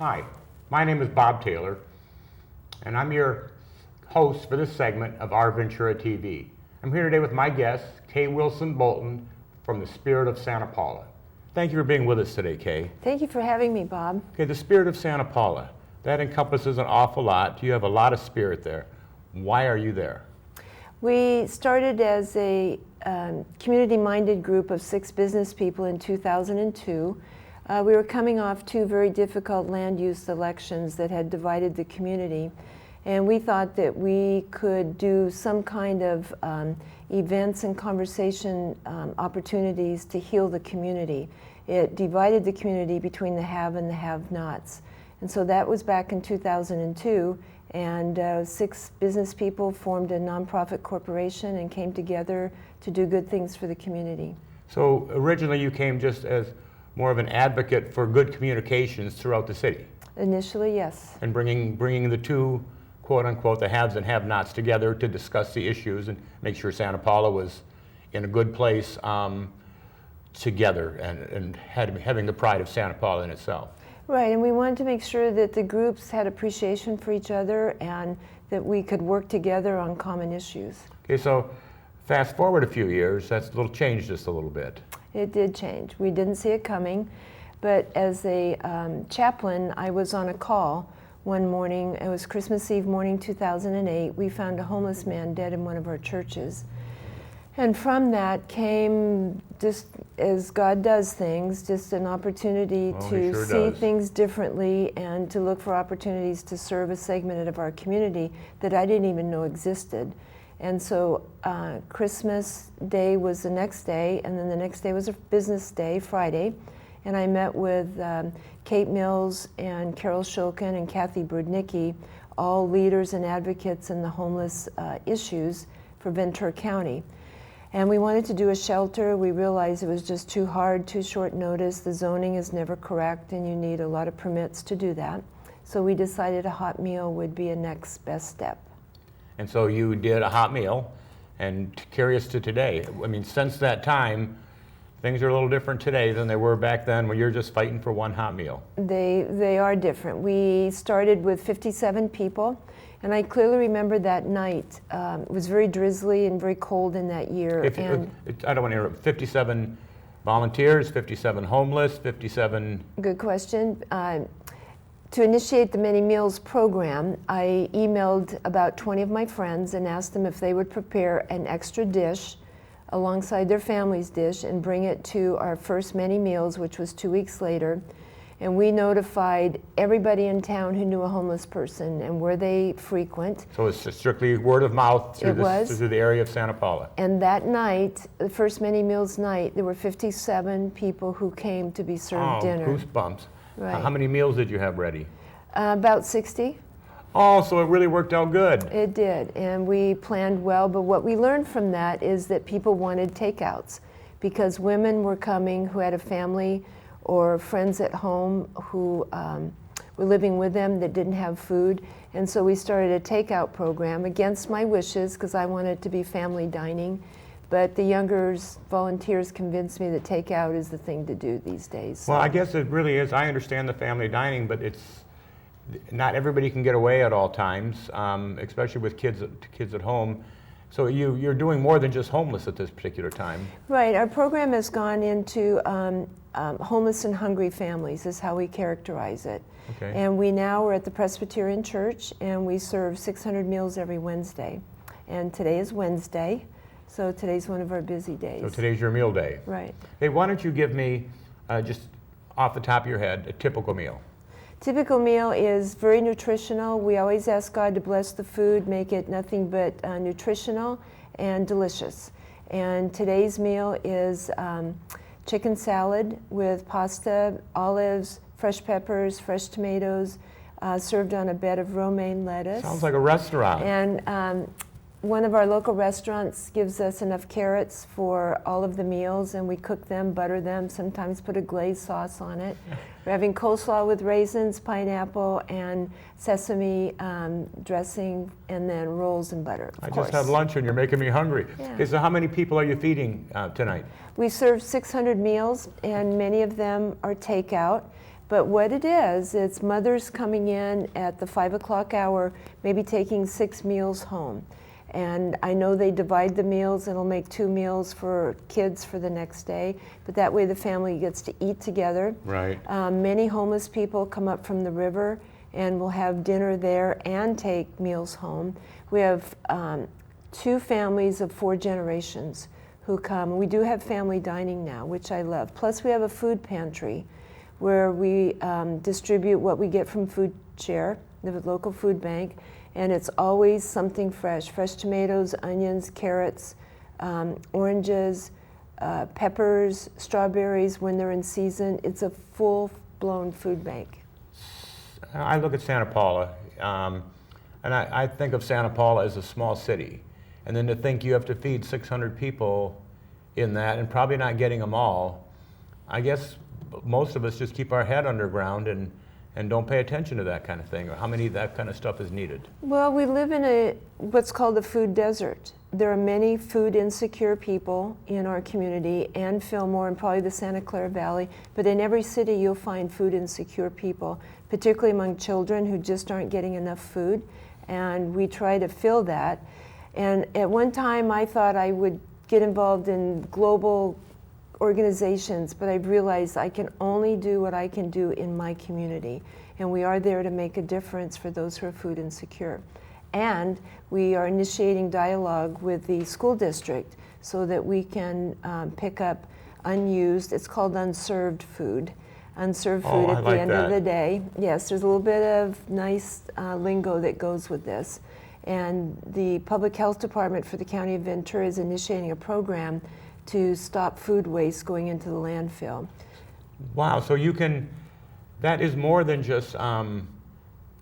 Hi, my name is Bob Taylor, and I'm your host for this segment of Our Ventura TV. I'm here today with my guest, Kay Wilson-Bolton from the Spirit of Santa Paula. Thank you for being with us today, Kay. Thank you for having me, Bob. Okay, the Spirit of Santa Paula, that encompasses an awful lot. You have a lot of spirit there. Why are you there? We started as a community-minded group of 6 business people in 2002. We were coming off 2 very difficult land use elections that had divided the community, and we thought that we could do some kind of events and conversation opportunities to heal the community. It divided the community between the have and the have-nots. And so that was back in 2002, and 6 business people formed a nonprofit corporation and came together to do good things for the community. So originally you came just as more of an advocate for good communications throughout the city. Initially, yes. And bringing the two, quote unquote, the haves and have-nots together to discuss the issues and make sure Santa Paula was in a good place together and having the pride of Santa Paula in itself. Right, and we wanted to make sure that the groups had appreciation for each other and that we could work together on common issues. Okay, so fast forward a few years, that's changed just a little bit. It did change. We didn't see it coming, but as a chaplain, I was on a call one morning. It was Christmas Eve morning, 2008. We found a homeless man dead in one of our churches. And from that came, just as God does things, just an opportunity to see things differently and to look for opportunities to serve a segment of our community that I didn't even know existed. And so Christmas Day was the next day, and then the next day was a business day, Friday, and I met with Kate Mills and Carol Shulkin and Kathy Brudnicki, all leaders and advocates in the homeless issues for Ventura County. And we wanted to do a shelter. We realized it was just too hard, too short notice. The zoning is never correct, and you need a lot of permits to do that. So we decided a hot meal would be a next best step. And so you did a hot meal, and curious to today. I mean, since that time, things are a little different today than they were back then when you're just fighting for one hot meal. They are different. We started with 57 people, and I clearly remember that night. It was very drizzly and very cold in that year. I don't want to interrupt. 57 volunteers, 57 homeless, 57... Good question. To initiate the Many Meals program, I emailed about 20 of my friends and asked them if they would prepare an extra dish alongside their family's dish and bring it to our first Many Meals, which was 2 weeks later. And we notified everybody in town who knew a homeless person and where they frequent. So it's strictly word of mouth through the area of Santa Paula. And that night, the first Many Meals night, there were 57 people who came to be served dinner. Goosebumps. Right. How many meals did you have ready? About 60. Oh, so it really worked out good. It did, and we planned well, but what we learned from that is that people wanted takeouts because women were coming who had a family or friends at home who were living with them that didn't have food, and so we started a takeout program against my wishes because I wanted it to be family dining. But the younger volunteers convinced me that takeout is the thing to do these days. Well, I guess it really is. I understand the family dining, but not everybody can get away at all times, especially with kids at home. So you're doing more than just homeless at this particular time. Right. Our program has gone into homeless and hungry families is how we characterize it. Okay. And we now are at the Presbyterian Church, and we serve 600 meals every Wednesday. And today is Wednesday. So today's one of our busy days. So today's your meal day. Right. Hey, why don't you give me, just off the top of your head, a typical meal? Typical meal is very nutritional. We always ask God to bless the food, make it nothing but nutritional and delicious. And today's meal is chicken salad with pasta, olives, fresh peppers, fresh tomatoes, served on a bed of romaine lettuce. Sounds like a restaurant. And one of our local restaurants gives us enough carrots for all of the meals, and we cook them, butter them, sometimes put a glazed sauce on it. We're having coleslaw with raisins, pineapple, and sesame dressing, and then rolls and butter, of course. Just had lunch and you're making me hungry. Yeah. Okay, so how many people are you feeding tonight? We serve 600 meals, and many of them are takeout. But what it is, it's mothers coming in at the 5 o'clock hour, maybe taking 6 meals home. And I know they divide the meals and it'll make 2 meals for kids for the next day, but that way the family gets to eat together. Right. Many homeless people come up from the river and will have dinner there and take meals home. We have 2 families of 4 generations who come. We do have family dining now, which I love. Plus we have a food pantry where we distribute what we get from Food Share, the local food bank, and it's always something fresh. Fresh tomatoes, onions, carrots, oranges, peppers, strawberries when they're in season. It's a full-blown food bank. I look at Santa Paula, and I think of Santa Paula as a small city. And then to think you have to feed 600 people in that and probably not getting them all, I guess most of us just keep our head underground and don't pay attention to that kind of thing, or how many of that kind of stuff is needed. Well, we live in what's called a food desert. There are many food insecure people in our community and Fillmore and probably the Santa Clara Valley, but in every city you'll find food insecure people, particularly among children who just aren't getting enough food, and we try to fill that. And at one time I thought I would get involved in global organizations, but I've realized I can only do what I can do in my community, and we are there to make a difference for those who are food insecure. And we are initiating dialogue with the school district so that we can pick up unused, it's called unserved food. Unserved food at the end of the day. Yes, there's a little bit of nice lingo that goes with this. And the Public Health Department for the County of Ventura is initiating a program to stop food waste going into the landfill. Wow, so you can, that is more than just a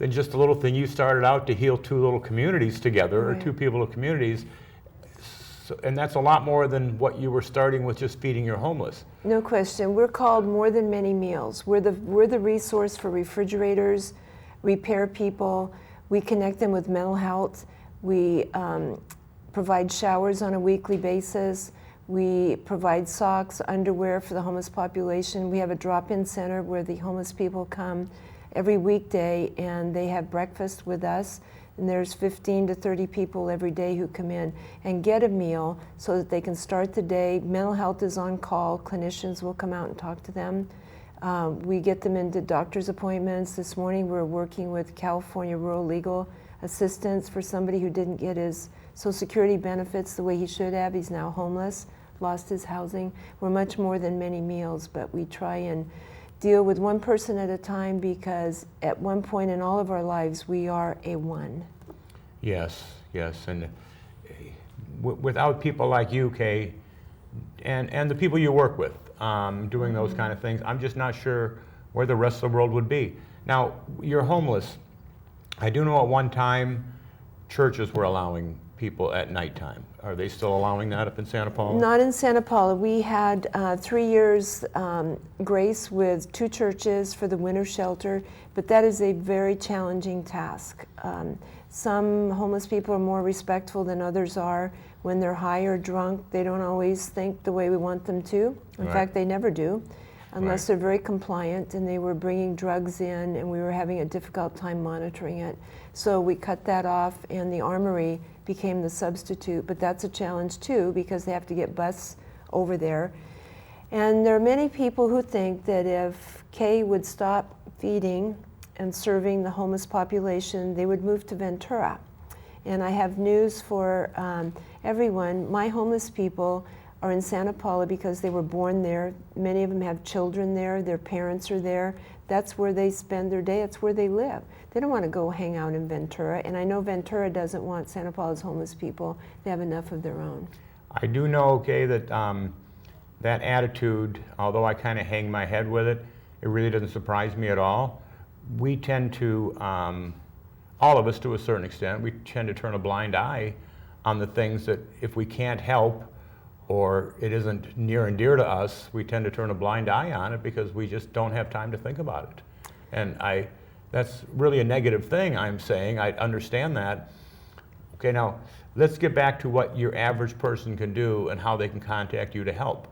little thing you started out to heal 2 little communities together, right, or 2 people of communities, so, and that's a lot more than what you were starting with just feeding your homeless. No question, we're called More Than Many Meals. We're the resource for refrigerators, repair people, we connect them with mental health, we provide showers on a weekly basis, we provide socks, underwear for the homeless population. We have a drop-in center where the homeless people come every weekday and they have breakfast with us. And there's 15 to 30 people every day who come in and get a meal so that they can start the day. Mental health is on call. Clinicians will come out and talk to them. We get them into doctor's appointments. This morning we're working with California Rural Legal Assistance for somebody who didn't get his Social Security benefits the way he should have. He's now homeless, lost his housing. We're much more than many meals, but we try and deal with one person at a time because at one point in all of our lives we are a one. Yes, yes, and without people like you, Kay, and the people you work with doing those kind of things, I'm just not sure where the rest of the world would be. Now, you're homeless. I do know at one time churches were allowing people at nighttime. Are they still allowing that up in Santa Paula? Not in Santa Paula. We had 3 years grace with 2 churches for the winter shelter, but that is a very challenging task. Some homeless people are more respectful than others are. When they're high or drunk, they don't always think the way we want them to. In fact, they never do, unless they're very compliant, and they were bringing drugs in and we were having a difficult time monitoring it. So we cut that off and the armory became the substitute, but that's a challenge too because they have to get bus over there. And there are many people who think that if Kay would stop feeding and serving the homeless population, they would move to Ventura. And I have news for everyone. My homeless people are in Santa Paula because they were born there. Many of them have children there, their parents are there. That's where they spend their day, it's where they live. They don't want to go hang out in Ventura, and I know Ventura doesn't want Santa Paula's homeless people. They have enough of their own. I do know, okay, that that attitude, although I kind of hang my head with it, it really doesn't surprise me at all. We tend to, all of us to a certain extent, we tend to turn a blind eye on the things that if we can't help or it isn't near and dear to us, we tend to turn a blind eye on it because we just don't have time to think about it. And that's really a negative thing I'm saying. I understand that. Okay, now let's get back to what your average person can do and how they can contact you to help.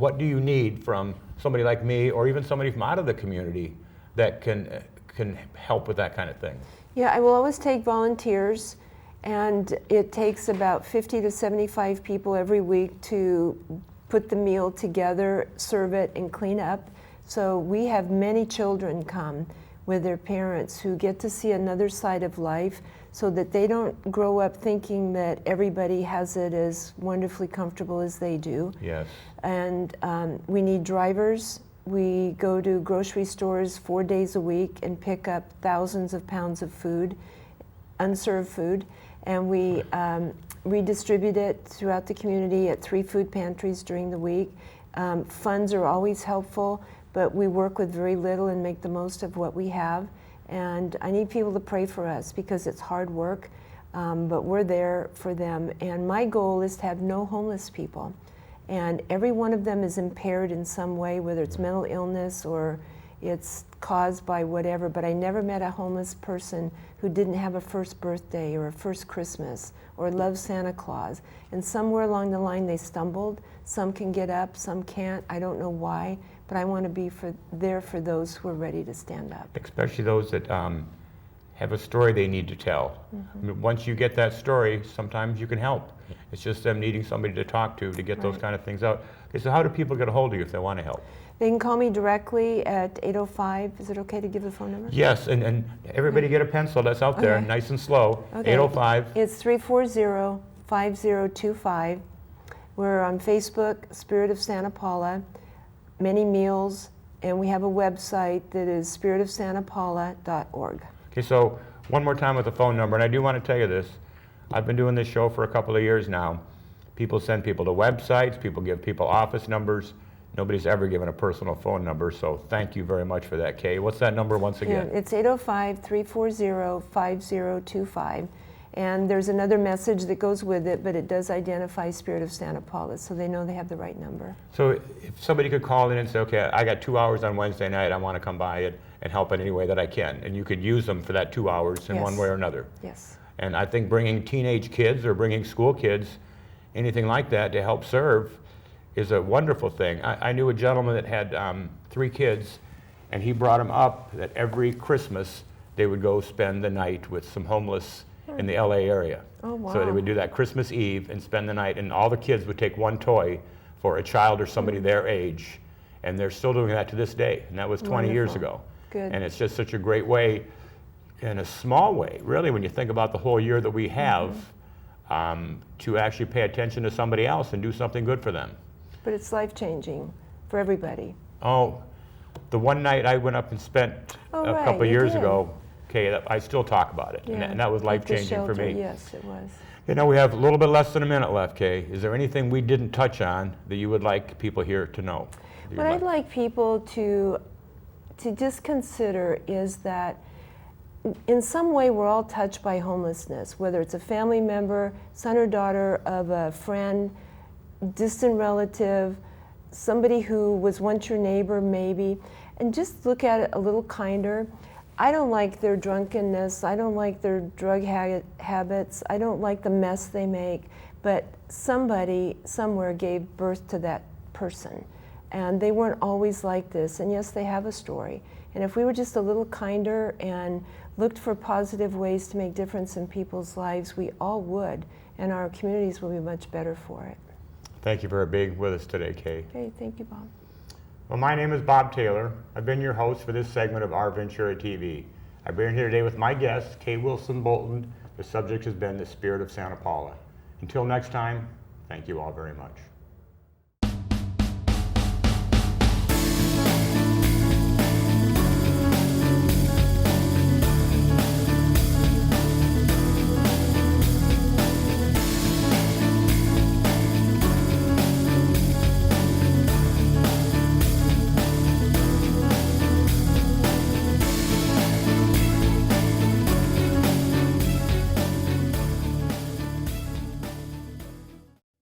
what do you need from somebody like me or even somebody from out of the community that can help with that kind of thing? Yeah, I will always take volunteers, and it takes about 50 to 75 people every week to put the meal together, serve it, and clean up. So we have many children come with their parents who get to see another side of life so that they don't grow up thinking that everybody has it as wonderfully comfortable as they do. Yes. And we need drivers. We go to grocery stores 4 days a week and pick up thousands of pounds of food, unserved food, and we redistribute it throughout the community at 3 food pantries during the week. Funds are always helpful, but we work with very little and make the most of what we have. And I need people to pray for us because it's hard work, but we're there for them. And my goal is to have no homeless people. And every one of them is impaired in some way, whether it's mental illness or it's caused by whatever, but I never met a homeless person who didn't have a first birthday or a first Christmas or love Santa Claus. And somewhere along the line they stumbled. Some can get up, some can't. I don't know why, but I want to be there for those who are ready to stand up. Especially those that have a story they need to tell. I mean, once you get that story, sometimes you can help. It's just them needing somebody to talk to get those kind of things out. Okay, so how do people get a hold of you if they want to help? They can call me directly at 805. Is it okay to give the phone number? Yes, and everybody get a pencil that's out there, Okay. nice and slow. Okay. 805. It's 340-5025. We're on Facebook, Spirit of Santa Paula, many meals, and we have a website that is spiritofsantapaula.org. Okay, so one more time with the phone number, and I do want to tell you this. I've been doing this show for a couple of years now. People send people to websites, people give people office numbers. Nobody's ever given a personal phone number, so thank you very much for that, Kay. What's that number once again? Yeah, it's 805-340-5025. And there's another message that goes with it, but it does identify Spirit of Santa Paula, so they know they have the right number. So if somebody could call in and say, okay, I got 2 hours on Wednesday night, I want to come by it and help in any way that I can, and you could use them for that 2 hours in one way or another. Yes. And I think bringing teenage kids or bringing school kids, anything like that to help serve is a wonderful thing. I knew a gentleman that had 3 kids, and he brought them up that every Christmas they would go spend the night with some homeless in the LA area. Oh, wow. So they would do that Christmas Eve and spend the night, and all the kids would take one toy for a child or somebody their age, and they're still doing that to this day, and that was 20 years ago. Good. And it's just such a great way, in a small way, really, when you think about the whole year that we have, to actually pay attention to somebody else and do something good for them. But it's life-changing for everybody. Oh, the one night I went up and spent a couple you years did. ago, okay, I still talk about it, Yeah. and that was At the life-changing for me. shelter, yes, it was. You know, we have a little bit less than a minute left, Kay. Is there anything we didn't touch on that you would like people here to know? What I'd like people to just consider is that in some way we're all touched by homelessness, whether it's a family member, son or daughter of a friend, distant relative, somebody who was once your neighbor maybe, and just look at it a little kinder. I don't like their drunkenness, I don't like their drug habits, I don't like the mess they make, but somebody somewhere gave birth to that person. And they weren't always like this, and yes, they have a story. And if we were just a little kinder and looked for positive ways to make difference in people's lives, we all would, and our communities will be much better for it. Thank you for being with us today, Kay. Okay, thank you, Bob. Well, my name is Bob Taylor. I've been your host for this segment of Our Ventura TV. I've been here today with my guest, Kay Wilson-Bolton. The subject has been the Spirit of Santa Paula. Until next time, thank you all very much.